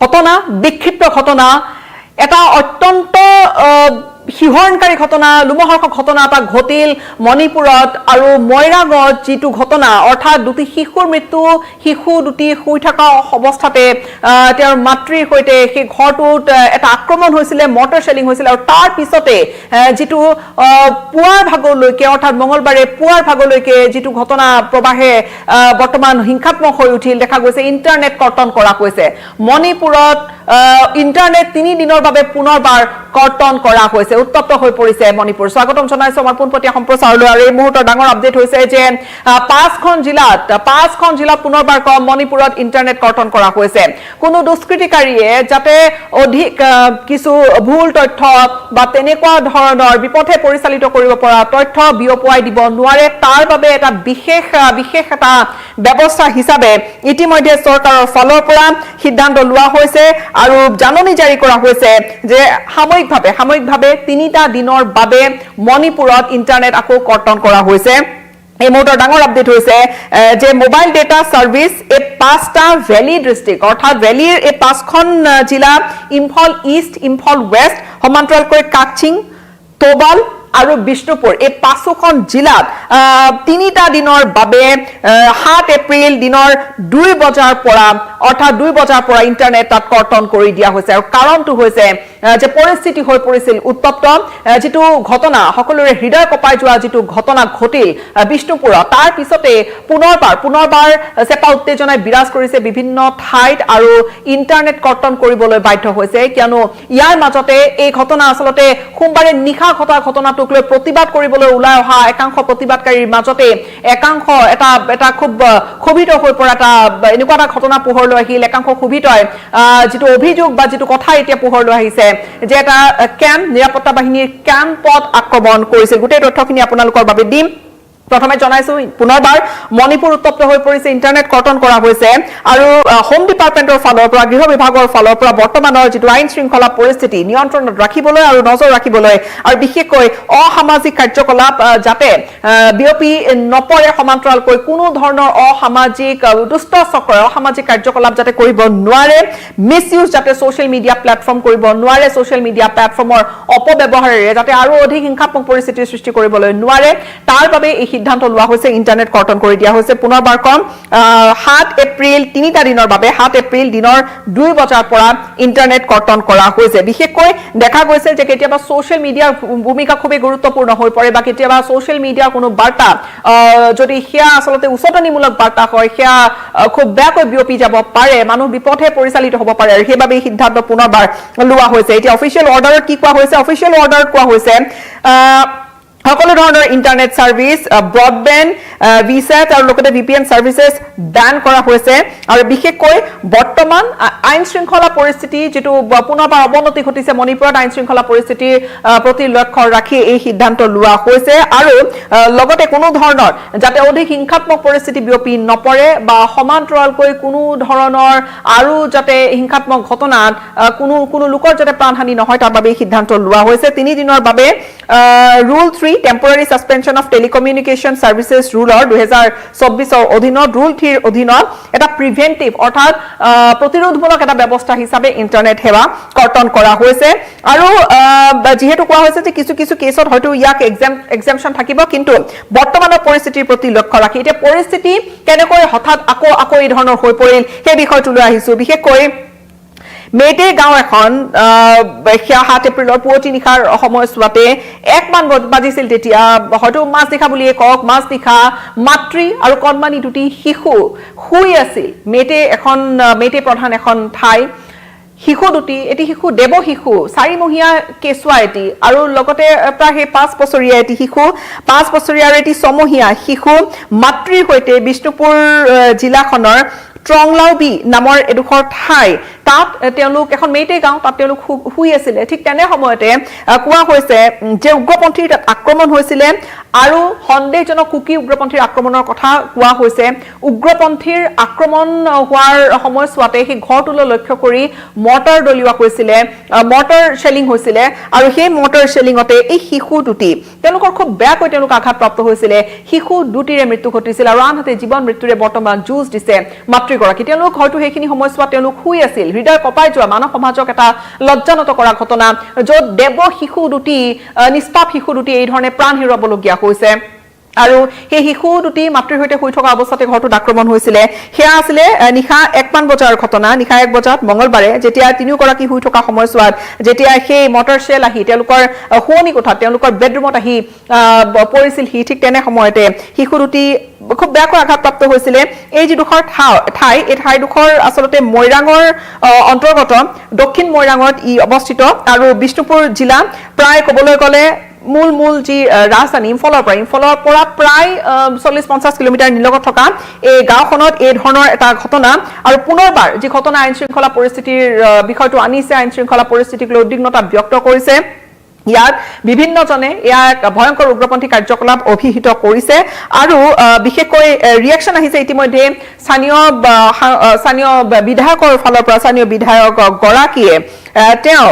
ঘটনা বিক্ষিপ্ত ঘটনা এটা অত্যন্ত শিহৰণকাৰী ঘটনা লোমহৰ্ষক ঘটনা এটা ঘটিল মণিপুৰত আৰু ময়ৰাগত যিটো ঘটনা অৰ্থাৎ দুটি শিশুৰ মৃত্যু শিশু দুটি শুই থকা অৱস্থাতে তেওঁৰ মাতৃৰ সৈতে সেই ঘৰটোত এটা আক্ৰমণ হৈছিল মটৰ শেলিং হৈছিল আৰু তাৰ পিছতে যিটো পুৱাৰ ভাগলৈকে অৰ্থাৎ মঙ্গলবাৰে পুৱাৰ ভাগলৈকে যিটো ঘটনা প্ৰবাহে বৰ্তমান হিংসাত্মক হৈ উঠিল দেখা গৈছে ইন্টাৰনেট কৰ্তন কৰা হৈছে মণিপুৰত ইন্টাৰনেট 3 দিনৰ বাবে পুনৰবাৰ কৰ্তন কৰা হৈছে উত্তপ্ত হৈ পৰিছে মণিপুৰ স্বাগতম জনাইছো আমাৰ পোনপটীয়া সম্প্ৰচাৰলৈ আৰু এই মুহূৰ্তৰ ডাঙৰ আপডেট হৈছে যে পাঁচখন জিলাত পুনৰবাৰ মণিপুৰত ইন্টাৰনেট কৰ্তন কৰা হৈছে কোনো দুষ্কৃতিকাৰীয়ে যাতে অধিক কিছু ভুল তথ্য বা তেনেকুৱা ধৰণৰ বিপথে পৰিচালিত কৰিব পৰা তথ্য বিয়পুৱাই দিব নোৱাৰে তাৰ বাবে এটা বিশেষ এটা ব্যৱস্থা হিচাপে ইতিমধ্যে চৰকাৰৰ ফালৰ পৰা সিদ্ধান্ত লোৱা হৈছে আৰু জাননী জাৰি কৰা হৈছে যে সাময়িকভাৱে 3টা দিনৰ বাবে মণিপুৰত ইন্টাৰনেট আকৌ কৰ্তন কৰা হৈছে এই মুহূৰ্তৰ ডাঙৰ আপডেট হৈছে যে মোবাইল ডেটা সাৰ্ভিস এই 5টা ভ্যালি ডিস্ট্ৰিক্ট অৰ্থাৎ ভ্যালিৰ এই 5খন জিলা ইম্ফল ইষ্ট ইম্ফল ওয়েষ্ট সমান্তৰালকৈ কাকচিং তোবাল আৰু বিষ্ণুপুৰ এই 5খন জিলাত 3টা দিনৰ বাবে 7 এপ্ৰিল দিনৰ 2 বজাৰ পৰা অৰ্থাৎ 2 বজাৰ পৰা ইন্টাৰনেট তাত কৰ্তন কৰি দিয়া হৈছে আৰু কাৰণটো হৈছে যে পৰিস্থিতি হৈ পৰিছিল উত্তপ্ত যেটো ঘটনা সকলোৰে হৃদয় কপাই যোৱা যেটো ঘটনা ঘটিল বিষ্ণুপুৰত তাৰ পিছতে পুনৰবাৰ চেপা উত্তেজনাই বিৰাজ কৰিছে বিভিন্ন ঠাইত আৰু ইন্টাৰনেট কৰ্তন কৰিবলৈ বাধ্য হৈছে কিয়নো ইয়াৰ মাজতে এই ঘটনা আসলতে সোমবাৰে নিখা ঘটা ঘটনাটোক লৈ প্ৰতিবাদ কৰিবলৈ ওলাই অহা একাংশ প্ৰতিবাদকাৰীৰ মাজতে একাংশ এটা খুব ক্ষোভিত হৈ পৰা এটা এনেকুৱা এটা ঘটনা পোহৰলৈ আহিল একাংশ ক্ষোভিতই যেটো অভিযোগ বা যেটো কথা এতিয়া পোহৰলৈ আহিছে যে এটা ক্যাম্প নিৰাপত্তা বাহিনীৰ ক্যাম্পত আক্ৰমণ কৰিছিল গোটেই তথ্যখিনি আপোনালোকৰ বাবে দিম প্ৰথমে জনাইছো পুনৰবাৰ মণিপুৰ উত্তপ্ত হৈ পৰিছে ইন্টাৰনেট কৰ্তন কৰা হৈছে আৰু হোম ডিপাৰ্টমেন্টৰ ফালৰ পৰা গৃহ বিভাগৰ ফালৰ পৰা বৰ্তমানৰ যেটো আইন শৃংখলা পৰিস্থিতি নিয়ন্ত্ৰণত ৰাখিবলৈ আৰু নজৰ ৰাখিবলৈ আৰু বিশেষকৈ অসামাজিক কাৰ্যকলাপ যাতে বিয়পি নপৰে সমান্তৰালকৈ কোনো ধৰণৰ অসামাজিক দুষ্ট চক্ৰ অসামাজিক কাৰ্যকলাপ যাতে কৰিব নোৱাৰে মিসইউজ যাতে সোশ্যাল মিডিয়া প্ল্যাটফৰ্ম কৰিব নোৱাৰে সোশ্যাল মিডিয়া প্ল্যাটফৰ্মৰ অপব্যৱহাৰেৰে যাতে আৰু অধিক হিংসাত্মক পৰিস্থিতিৰ সৃষ্টি কৰিবলৈ নোৱাৰে তাৰ বাবে সিদ্ধান্ত লোৱা হৈছে ইন্টাৰনেট কৰ্তন কৰি দিয়া হৈছে পুনৰবাৰ 7 এপ্ৰিল 3টা দিনৰ বাবে 7 এপ্ৰিল দিনৰ 2 বজাৰ পৰা ইন্টাৰনেট কৰ্তন কৰা হৈছে বিশেষকৈ দেখা গৈছে যে কেতিয়াবা সোশ্যাল মিডিয়াৰ ভূমিকা খুবেই গুৰুত্বপূৰ্ণ হৈ পৰে বা কেতিয়াবা সোশ্যাল মিডিয়াৰ কোনো বাৰ্তা যদি হিয়া আসলতে উচতনিমূলক বাৰ্তা হয় হিয়া খুব বেয়াকৈ বিয়পি যাব পাৰে মানুহ বিপথে পৰিচালিত হ'ব পাৰে আৰু সেইবাবে সিদ্ধান্ত পুনৰবাৰ লোৱা হৈছে এতিয়া অফিচিয়েল অৰ্ডাৰত কি কোৱা হৈছে অফিচিয়েল অৰ্ডাৰত কোৱা হৈছে সকলো ধৰণৰ ইন্টাৰনেট সাৰ্ভিস ব্ৰডবেণ্ড ভিসেট আৰু লগতে ভিপিএন সাৰ্ভিসেস ব্যান কৰা হৈছে আৰু বিশেষকৈ বৰ্তমান আইন শৃংখলা পৰিস্থিতি যেটো পুনৰবাৰ অৱনতি ঘটিছে মণিপুৰত আইন শৃংখলা পৰিস্থিতিৰ প্ৰতি লক্ষ্য ৰাখি এই সিদ্ধান্ত লোৱা হৈছে আৰু লগতে কোনো ধৰণৰ যাতে অধিক হিংসাত্মক পৰিস্থিতি বিয়পি নপৰে বা সমান্তৰালকৈ কোনো ধৰণৰ আৰু যাতে হিংসাত্মক ঘটনাত কোনো লোকৰ যাতে প্ৰাণহানি নহয় তাৰ বাবে সিদ্ধান্ত লোৱা হৈছে 3 দিনৰ বাবে Rule 3 Temporary Suspension of Telecommunication Services Rule 2024 অধীনত Rule 3 অধীনত এটা প্ৰিভেন্টিভ অৰ্থাৎ প্ৰতিৰোধমূলক এটা ব্যৱস্থা হিচাপে ইন্টাৰনেট সেৱা কৰ্তন কৰা হৈছে আৰু যেহেতু কোৱা হৈছে যে কিছু কেছত হয়তো ইয়াক এক্সাম্পশন থাকিব কিন্তু বৰ্তমানৰ পৰিস্থিতিৰ প্ৰতি লক্ষ্য ৰাখি এতিয়া পৰিস্থিতি কেনেকৈ হঠাৎ আকৌ এই ধৰণৰ হৈ পৰিল সেই বিষয়টো লৈ আহিছো বিশেষকৈ মেটে গাঁও এখন 7 এপ্ৰিলৰ পুৱতি নিশাৰ সময়ছোৱাতে 1 মান বাজিছিল তেতিয়া হয়তো মাছ নিশা বুলিয়ে কওক মাছ নিশা মাতৃ আৰু কণমানি দুটি শিশু শুই আছিল মেটে প্ৰধান এখন ঠাই শিশু দুটি এটি শিশু দেৱ শিশু 4 মহীয়া কেঁচুৱা এটি আৰু লগতে প্ৰায় 5 বছৰীয়া এটি শিশু 5 বছৰীয়া আৰু এটি 6 মহীয়া শিশু মাতৃৰ সৈতে বিষ্ণুপুৰ জিলাখনৰ ট্ৰংলাউবি নামৰ এডোখৰ ঠাই তাত তেওঁলোক এখন মেইটে গাঁও তাত তেওঁলোক শুই আছিল ঠিক তেনে সময়তে কোৱা হৈছে যে উগ্ৰপন্থীৰ আক্ৰমণ হৈছিল আৰু সন্দেহজনক কুকি উগ্ৰপন্থীৰ আক্ৰমণৰ কথা কোৱা হৈছে উগ্ৰপন্থীৰ আক্ৰমণ হোৱাৰ সময়ছোৱাতে সেই ঘৰটোলৈ লক্ষ্য কৰি মৰ্টাৰ দলিওৱা হৈছিল মৰ্টাৰ শেলিং হৈছিল আৰু সেই মৰ্টাৰ শেলিংতে এই শিশু দুটি তেওঁলোকৰ খুব বেয়াকৈ তেওঁলোক আঘাতপ্ৰাপ্ত হৈছিল শিশু দুটিৰে মৃত্যু ঘটিছিল আৰু আনহাতে জীৱন মৃত্যুৰে বৰ্তমান যুঁজ দিছে মাতৃগৰাকী তেওঁলোক হয়তো সেইখিনি সময়ছোৱাত তেওঁলোক শুই আছিল হৃদয় কঁপাই যোৱা মানৱ সমাজক এটা লজ্জানত কৰা ঘটনা য'ত দেৱ শিশু দুটি নিষ্পাপ শিশু দুটি এই ধৰণে প্ৰাণ হেৰুৱাবলগীয়া হৈছে আৰু সেই শিশু দুটি মাতৃৰ সৈতে শুই থকা অৱস্থাতে ঘৰটোত আক্ৰমণ হৈছিলে সেয়া আছিলে নিশা 1 বজাৰ ঘটনা নিশা 1 বজাত মঙলবাৰে যেতিয়া তিনিওগৰাকী শুই থকা সময়ছোৱাত যেতিয়া সেই মটৰ শেল আহি তেওঁলোকৰ শুৱনি কোঠাত তেওঁলোকৰ বেডৰুমত আহি পৰিছিল ঠিক তেনে সময়তে শিশু দুটি খুব বেয়াকৈ আঘাতপ্ৰাপ্ত হৈছিলে এই যিডোখৰ ঠাই এই ঠাইডোখৰ আচলতে মৈৰাঙৰ অন্তৰ্গত দক্ষিণ মৈৰাঙত ই অৱস্থিত আৰু বিষ্ণুপুৰ জিলা প্ৰায় ক'বলৈ গ'লে মূল যি ৰাজধানী ইম্ফলৰ পৰা প্ৰায় 40-50 কিলোমিটাৰ নিলগত থকা এই গাঁওখনত এই ধৰণৰ এটা ঘটনা আৰু পুনৰবাৰ যি ঘটনা আইন শৃংখলা পৰিস্থিতিৰ বিষয়টো আনিছে আইন শৃংখলা পৰিস্থিতিক লৈ উদ্বিগ্নতা ব্যক্ত কৰিছে ইয়াত বিভিন্নজনে ইয়াক ভয়ংকৰ উগ্ৰপন্থী কাৰ্যকলাপ অভিহিত কৰিছে আৰু বিশেষকৈ ৰিয়েকশ্যন আহিছে ইতিমধ্যে স্থানীয় বিধায়কৰ ফালৰ পৰা স্থানীয় বিধায়ক গৰাকীয়ে তেওঁ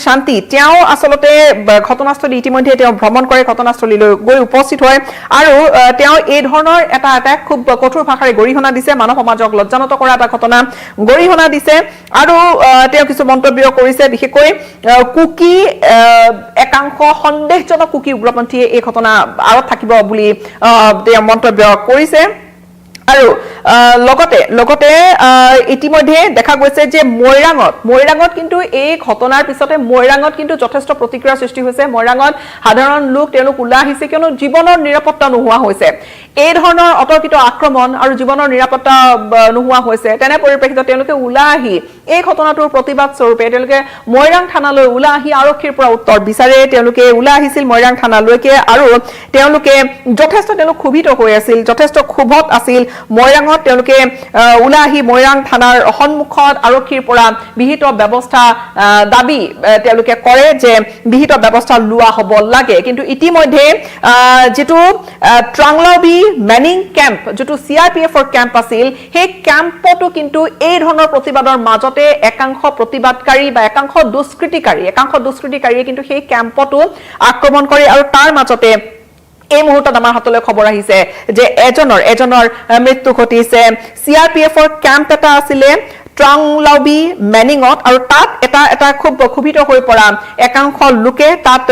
শান্তি তেওঁ আচলতে ঘটনাস্থলী ইতিমধ্যে তেওঁ ভ্ৰমণ কৰে ঘটনাস্থলীলৈ গৈ উপস্থিত হয় আৰু তেওঁ এই ধৰণৰ এটা খুব কঠোৰ ভাষাৰে গৰিহণা দিছে মানৱ সমাজক লজ্জানত কৰা এটা ঘটনা গৰিহণা দিছে আৰু তেওঁ কিছু মন্তব্য কৰিছে বিশেষকৈ কুকি একাংশ সন্দেহজনক কুকি উগ্ৰপন্থীয়ে এই ঘটনা আঁৰত থাকিব বুলি তেওঁ মন্তব্য কৰিছে আৰু লগতে ইতিমধ্যে দেখা গৈছে যে মৈৰাঙত কিন্তু এই ঘটনাৰ পিছতে মৈৰাঙত কিন্তু যথেষ্ট প্ৰতিক্ৰিয়াৰ সৃষ্টি হৈছে মৈৰাঙত সাধাৰণ লোক তেওঁলোক ওলাই আহিছে কিয়নো জীৱনৰ নিৰাপত্তা নোহোৱা হৈছে এই ধৰণৰ অতৰ্কিত আক্ৰমণ আৰু জীৱনৰ নিৰাপত্তা নোহোৱা হৈছে তেনে পৰিপ্ৰেক্ষিতত তেওঁলোকে ওলাই আহি এই ঘটনাটোৰ প্ৰতিবাদ স্বৰূপে তেওঁলোকে মৈৰাং থানালৈ ওলাই আহি আৰক্ষীৰ পৰা উত্তৰ বিচাৰে তেওঁলোকে ওলাই আহিছিল মৈৰাং থানালৈকে আৰু তেওঁলোকে যথেষ্ট ক্ষোভিত হৈ আছিল যথেষ্ট ক্ষোভত আছিল মৈৰাঙত তেওঁলোকে ওলাই আহি মৈৰাং থানাৰ সন্মুখত আৰক্ষীৰ পৰা বিহিত ব্যৱস্থা দাবী তেওঁলোকে কৰে যে বিহিত ব্যৱস্থা লোৱা হ'ব লাগে কিন্তু ইতিমধ্যে যেটো ট্ৰাংলাবি মেনিং কেম্প যেটো CRPFৰ কেম্প আছিল সেই কেম্পটো কিন্তু এই ধৰণৰ প্ৰতিবাদৰ মাজতে একাংশ প্ৰতিবাদকাৰী বা একাংশ দুষ্কৃতিকাৰীয়ে কিন্তু সেই কেম্পটো আক্ৰমণ কৰে আৰু তাৰ মাজতে এই মুহূৰ্তত আমাৰ হাতলৈ খবৰ আহিছে যে এজনৰ মৃত্যু ঘটিছে CRPFৰ কেম্প এটা আছিলে ট্ৰাংলাবি মেনিঙত আৰু তাত এটা খুব ক্ষোভিত হৈ পৰা একাংশ লোকে তাত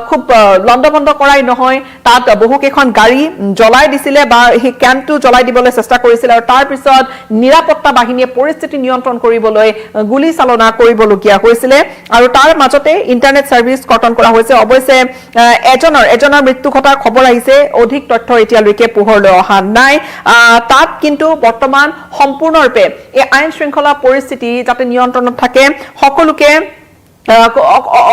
খুব লণ্ডভণ্ড কৰাই নহয় তাত বহুকেইখন গাড়ী জ্বলাই দিছিলে বা সেই কেম্পটো জ্বলাই দিবলৈ চেষ্টা কৰিছিল আৰু তাৰ পিছত নিৰাপত্তা বাহিনীয়ে পৰিস্থিতি নিয়ন্ত্ৰণ কৰিবলৈ গুলী চালনা কৰিবলগীয়া হৈছিলে আৰু তাৰ মাজতে ইন্টাৰনেট সাৰ্ভিস কৰ্তন কৰা হৈছে অৱশ্যে এজনৰ মৃত্যু ঘটাৰ খবৰ আহিছে অধিক তথ্য এতিয়ালৈকে পোহৰলৈ অহা নাই তাত কিন্তু বৰ্তমান সম্পূৰ্ণৰূপে এই আইন শৃংখলা পৰিস্থিতি যাতে নিয়ন্ত্ৰণত থাকে সকলোকে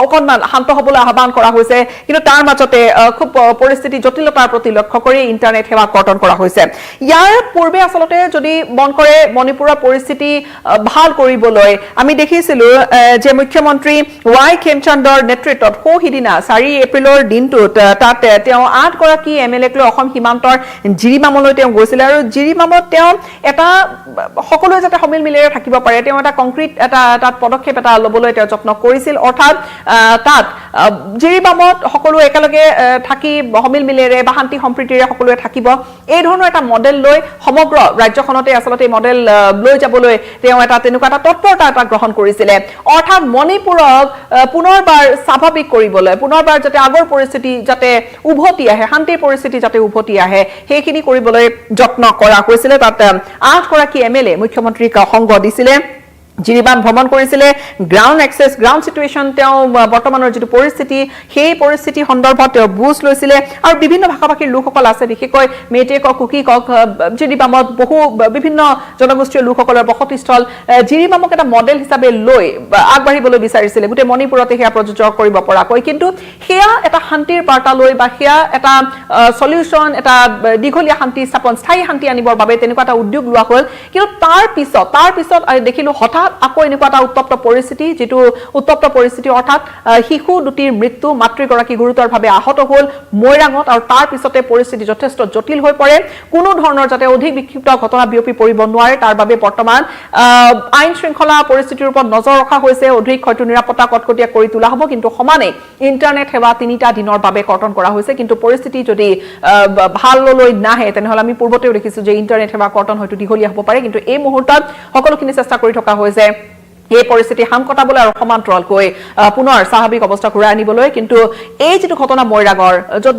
অকণমান শান্ত হ'বলৈ আহ্বান কৰা হৈছে কিন্তু তাৰ মাজতে খুব পৰিস্থিতি জটিলতাৰ প্ৰতি লক্ষ্য কৰি ইন্টাৰনেট সেৱা কৰ্তন কৰা হৈছে ইয়াৰ পূৰ্বে আচলতে যদি মন কৰে মণিপুৰৰ পৰিস্থিতি ভাল কৰিবলৈ আমি দেখিছিলো যে মুখ্যমন্ত্ৰী Y খেমচন্দৰ নেতৃত্বত সিদিনা 4 এপ্ৰিলৰ দিনটোত তাত তেওঁ 8 গৰাকী MLA লৈ অসম সীমান্তৰ জিৰিমামলৈ তেওঁ গৈছিল আৰু জিৰিমামত তেওঁ এটা সকলোৱে যাতে সমিল মিলেৰে থাকিব পাৰে তেওঁ এটা কংক্ৰিট এটা তাত পদক্ষেপ এটা ল'বলৈ তেওঁ যত্ন কৰিছিল অৰ্থাৎ তাত জিৰিবামত সকলো একেলগে থাকি সমিল মিলেৰে বা শান্তি সম্প্ৰীতিৰে সকলোৱে থাকিব এই ধৰণৰ এটা মডেল লৈ সমগ্ৰ ৰাজ্যখনতে আচলতে মডেল লৈ যাবলৈ তেওঁ এটা তেনেকুৱা এটা তৎপৰতা এটা গ্ৰহণ কৰিছিল অৰ্থাৎ মণিপুৰক পুনৰবাৰ স্বাভাৱিক কৰিবলৈ পুনৰবাৰ যাতে আগৰ পৰিস্থিতি যাতে উভতি আহে শান্তিৰ পৰিস্থিতি যাতে উভতি আহে সেইখিনি কৰিবলৈ যত্ন কৰা হৈছিল তাত 8 গৰাকী MLA মুখ্যমন্ত্ৰীক সংগ দিছিলে জিৰিবাম ভ্ৰমণ কৰিছিলে গ্ৰাউণ্ড এক্সেছ গ্ৰাউণ্ড সিচুৱেশ্যন তেওঁ বৰ্তমানৰ যিটো পৰিস্থিতি সেই পৰিস্থিতি সন্দৰ্ভত তেওঁ বুজ লৈছিলে আৰু বিভিন্ন ভাষাভাষীৰ লোকসকল আছে বিশেষকৈ মেইটেই কক কুকি কক জিৰিবামত বহু বিভিন্ন জনগোষ্ঠীয় লোকসকলৰ বসতিস্থল জিৰিবামক এটা মডেল হিচাপে লৈ আগবাঢ়িবলৈ বিচাৰিছিলে গোটেই মণিপুৰতে সেয়া প্ৰযোজ্য কৰিব পৰাকৈ কিন্তু সেয়া এটা শান্তিৰ বাৰ্তা লৈ বা সেয়া এটা সলিউশ্যন এটা দীঘলীয়া শান্তি স্থাপন স্থায়ী শান্তি আনিবৰ বাবে তেনেকুৱা এটা উদ্যোগ লোৱা হ'ল কিন্তু তাৰ পিছত দেখিলো হঠাৎ হঠাৎ আকৌ এনেকুৱা এটা উত্তপ্ত পৰিস্থিতি, যিটো উত্তপ্ত পৰিস্থিতি অৰ্থাৎ শিশু দুটিৰ মৃত্যু, মাতৃগৰাকী গুৰুতৰভাৱে আহত হ'ল মৈৰাঙত, আৰু তাৰ পিছতে পৰিস্থিতি যথেষ্ট জটিল হৈ পৰে। কোনো ধৰণৰ যাতে অধিক বিক্ষিপ্ত ঘটনা বিয়পি পৰিব নোৱাৰে তাৰ বাবে বৰ্তমান আইন শৃংখলা পৰিস্থিতিৰ ওপৰত নজৰ ৰখা হৈছে। অধিক হয়তো নিৰাপত্তা কটকটীয়া কৰি তোলা হ'ব, কিন্তু সমানে ইণ্টাৰনেট সেৱা 3টা দিনৰ বাবে কৰ্তন কৰা হৈছে। কিন্তু পৰিস্থিতি যদি ভাললৈ নাহে তেনেহ'লে আমি পূৰ্বতেও দেখিছোঁ যে ইণ্টাৰনেট সেৱা কৰ্তন হয়তো দীঘলীয়া হ'ব পাৰে। কিন্তু এই মুহূৰ্তত সকলোখিনি চেষ্টা কৰি থকা হৈছে এই পৰিস্থিতি হাম কটাবলৈ আৰু সমান্তৰালকৈ পুনৰ স্বাভাৱিক অৱস্থা ঘূৰাই আনিবলৈ। কিন্তু এই যিটো ঘটনা মৈৰাঙৰ, য'ত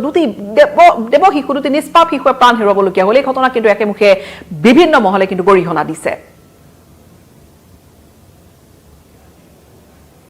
দেৱ শিশু দুটি নিষ্পাপ শিশুৱে প্ৰাণ হেৰুৱাবলগীয়া হ'ল, এই ঘটনা কিন্তু একেমুখে বিভিন্ন মহলে কিন্তু গৰিহণা দিছে।